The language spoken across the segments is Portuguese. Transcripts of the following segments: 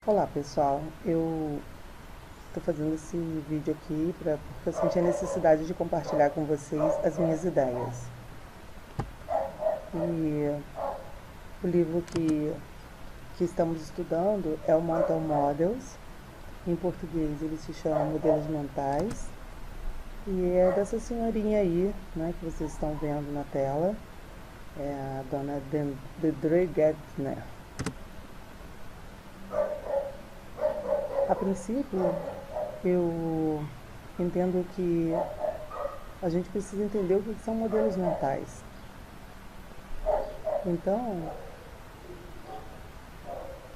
Olá pessoal, eu estou fazendo esse vídeo aqui porque eu senti a necessidade de compartilhar com vocês as minhas ideias. E o livro que estamos estudando é o Mental Models, em português ele se chama Modelos Mentais, e é dessa senhorinha aí, né, que vocês estão vendo na tela, é a dona Deidre Gardner. A princípio, eu entendo que a gente precisa entender o que são modelos mentais. Então,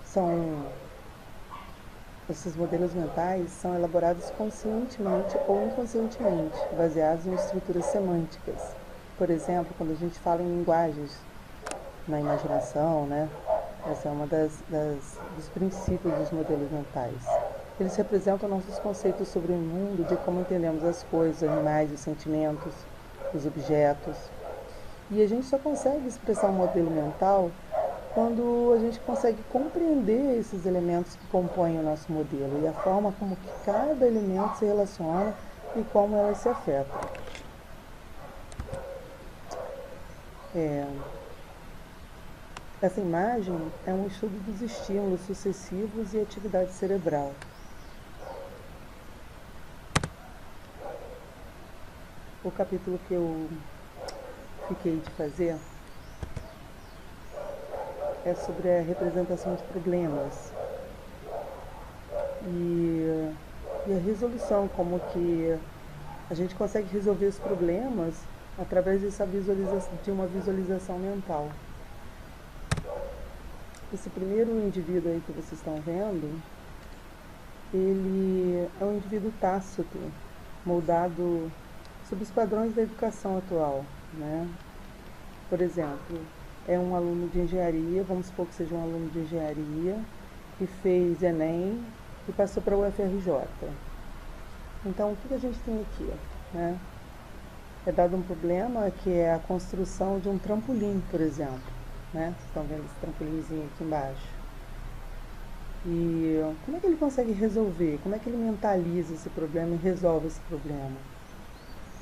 são esses modelos mentais são elaborados conscientemente ou inconscientemente, baseados em estruturas semânticas. Por exemplo, quando a gente fala em linguagens na imaginação, né? Essa é uma dos princípios dos modelos mentais. Eles representam nossos conceitos sobre o mundo, de como entendemos as coisas, os animais, os sentimentos, os objetos. E a gente só consegue expressar um modelo mental quando a gente consegue compreender esses elementos que compõem o nosso modelo e a forma como que cada elemento se relaciona e como elas se afetam. Essa imagem é um estudo dos estímulos sucessivos e atividade cerebral. O capítulo que eu fiquei de fazer é sobre a representação de problemas e a resolução, como que a gente consegue resolver os problemas através de uma visualização mental. Esse primeiro indivíduo aí que vocês estão vendo, ele é um indivíduo tácito, moldado sob os padrões da educação atual, né? Por exemplo, é um aluno de engenharia, vamos supor que seja um aluno de engenharia, que fez Enem e passou para o UFRJ. Então, o que a gente tem aqui, né? É dado um problema que é a construção de um trampolim, por exemplo, né? Vocês estão vendo esse trampolimzinho aqui embaixo. E como é que ele consegue resolver? Como é que ele mentaliza esse problema e resolve esse problema?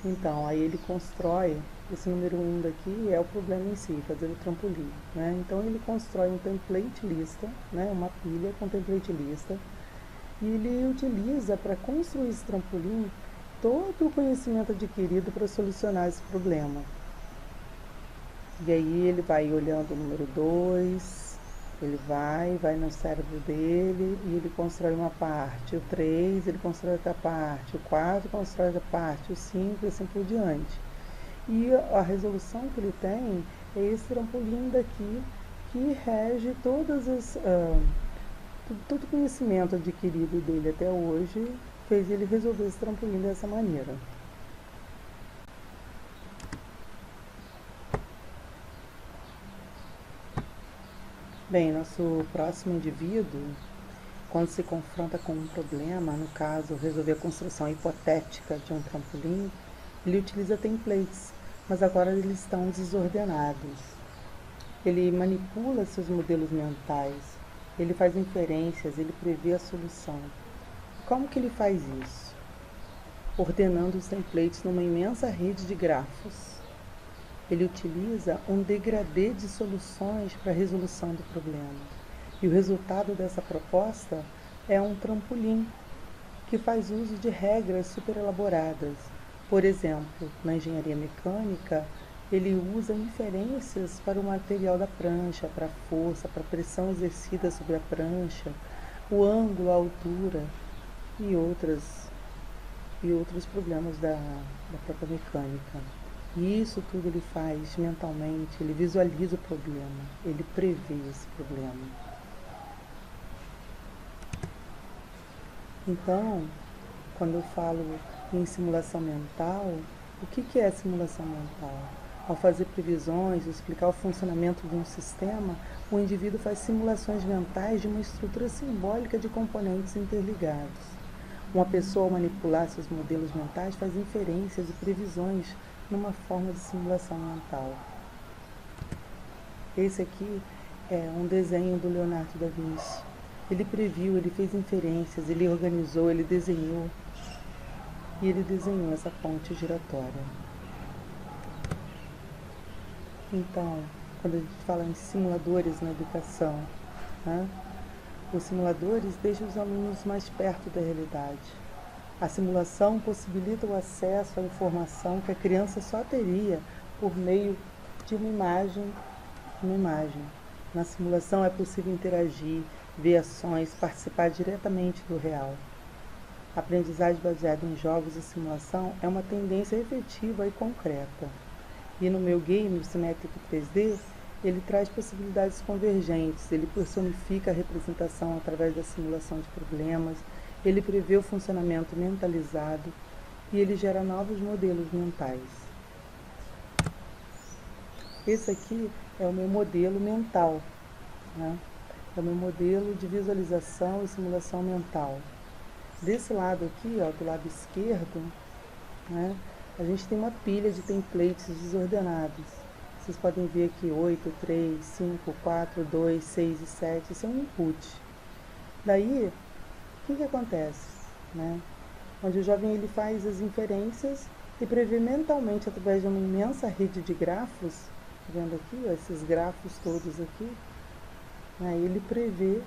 Então, aí ele constrói, esse número 1 daqui é o problema em si, fazer o trampolim, né? Então ele constrói um template lista, né? Uma pilha com template lista, e ele utiliza para construir esse trampolim todo o conhecimento adquirido para solucionar esse problema. E aí ele vai olhando o número 2, ele vai no cérebro dele e ele constrói uma parte. O 3 ele constrói outra parte. O 4 constrói outra parte. O 5 e assim por diante. E a resolução que ele tem é esse trampolim daqui que rege todo o conhecimento adquirido dele até hoje, fez ele resolver esse trampolim dessa maneira. Bem, nosso próximo indivíduo, quando se confronta com um problema, no caso, resolver a construção hipotética de um trampolim, ele utiliza templates, mas agora eles estão desordenados. Ele manipula seus modelos mentais, ele faz inferências, ele prevê a solução. Como que ele faz isso? Ordenando os templates numa imensa rede de grafos. Ele utiliza um degradê de soluções para a resolução do problema. E o resultado dessa proposta é um trampolim que faz uso de regras super elaboradas. Por exemplo, na engenharia mecânica, ele usa inferências para o material da prancha, para a força, para a pressão exercida sobre a prancha, o ângulo, a altura e outros problemas da própria mecânica. E isso tudo ele faz mentalmente, ele visualiza o problema, ele prevê esse problema. Então, quando eu falo em simulação mental, o que é simulação mental? Ao fazer previsões, explicar o funcionamento de um sistema, o indivíduo faz simulações mentais de uma estrutura simbólica de componentes interligados. Uma pessoa, ao manipular seus modelos mentais, faz inferências e previsões numa forma de simulação mental. Esse aqui é um desenho do Leonardo da Vinci. Ele previu, ele fez inferências, ele organizou, ele desenhou. E ele desenhou essa ponte giratória. Então, quando a gente fala em simuladores na educação, né, os simuladores deixam os alunos mais perto da realidade. A simulação possibilita o acesso à informação que a criança só teria por meio de uma imagem. Na simulação é possível interagir, ver ações, participar diretamente do real. A aprendizagem baseada em jogos e simulação é uma tendência efetiva e concreta. E no meu game, o Simétrico 3D, ele traz possibilidades convergentes, ele personifica a representação através da simulação de problemas, ele prevê o funcionamento mentalizado e ele gera novos modelos mentais. Esse aqui é o meu modelo mental, né? É o meu modelo de visualização e simulação mental. Desse lado aqui, ó, do lado esquerdo, né, a gente tem uma pilha de templates desordenados. Vocês podem ver aqui 8, 3, 5, 4, 2, 6 e 7. Isso é um input. Daí, o que acontece? Né? Onde o jovem ele faz as inferências e prevê mentalmente, através de uma imensa rede de grafos, tá vendo aqui, ó, esses grafos todos aqui, né, ele prevê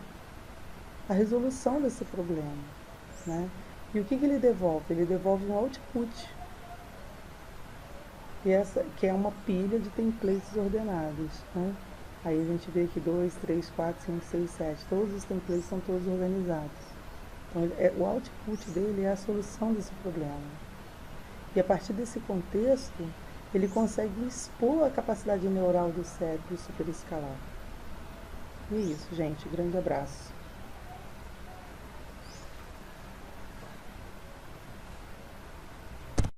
a resolução desse problema. Né? E o que ele devolve? Ele devolve um output, que é uma pilha de templates ordenados. Né? Aí a gente vê aqui 2, 3, 4, 5, 6, 7. Todos os templates são todos organizados. Então, o output dele é a solução desse problema. E a partir desse contexto, ele consegue expor a capacidade neural do cérebro superescalar. E é isso, gente. Grande abraço.